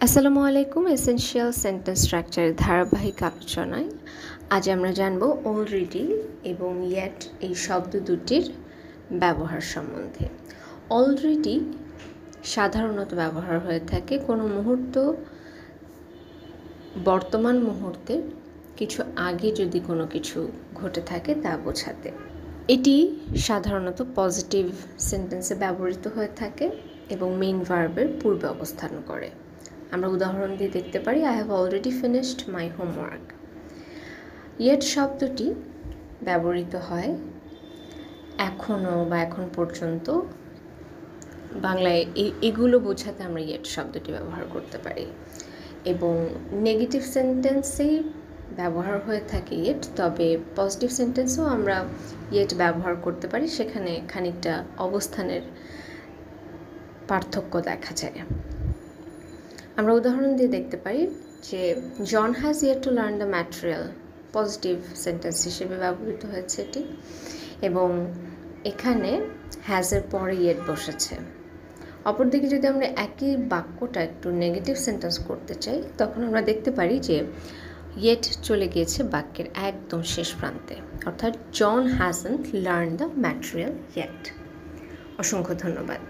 আসসালামু আলাইকুম। Essential sentence স্ট্রাকচারের ধারাবাহিক আলোচনায় আজ আমরা জানব অলরেডি এবং ইয়েট এই শব্দ দুটির ব্যবহার সম্বন্ধে। অলরেডি সাধারণত ব্যবহার হয়ে থাকে কোনো মুহূর্ত বর্তমান মুহূর্তের কিছু আগে যদি কোনো কিছু ঘটে থাকে তা বোঝাতে। এটি সাধারণত পজিটিভ সেন্টেন্সে ব্যবহৃত হয়ে থাকে এবং মেইন ভার্বের পূর্বে অবস্থান করে। আমরা উদাহরণ দিয়ে দেখতে পারি, I have already finished my homework. Yet শব্দটি ব্যবহৃত হয় এখনও বা এখন পর্যন্ত। বাংলায় এগুলো বোঝাতে আমরা ইয়েট শব্দটি ব্যবহার করতে পারি এবং নেগেটিভ সেন্টেন্সেই ব্যবহার হয়ে থাকে ইয়েট, তবে পজিটিভ সেন্টেন্সেও আমরা ইয়েট ব্যবহার করতে পারি, সেখানে খানিকটা অবস্থানের পার্থক্য দেখা যায়। আমরা উদাহরণ দিয়ে দেখতে পারি যে John has yet to learn the material, positive sentence হিসেবে ব্যবহৃত হয়েছে এটি, এবং এখানে হ্যাজের পরে ইয়েট বসেছে। অপরদিকে যদি আমরা একই বাক্যটা একটু নেগেটিভ সেন্টেন্স করতে চাই, তখন আমরা দেখতে পারি যে ইয়েট চলে গিয়েছে বাক্যের একদম শেষ প্রান্তে, অর্থাৎ John hasn't learn the material yet. অসংখ্য ধন্যবাদ।